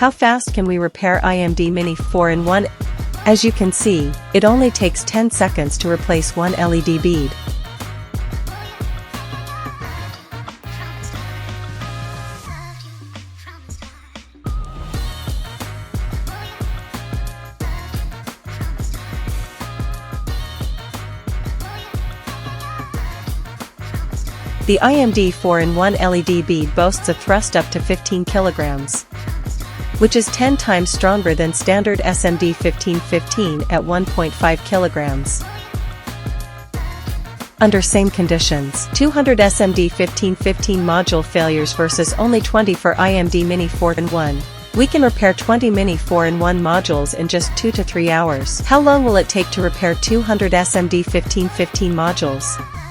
How fast can we repair IMD Mini 4-in-1? As you can see, it only takes 10 seconds to replace one LED bead. The IMD 4-in-1 LED bead boasts a thrust up to 15 kilograms, which is 10 times stronger than standard SMD 1515 at 1.5 kilograms. Under same conditions, 200 SMD 1515 module failures versus only 20 for IMD Mini 4-in-1. We can repair 20 Mini 4-in-1 modules in just 2 to 3 hours. How long will it take to repair 200 SMD 1515 modules?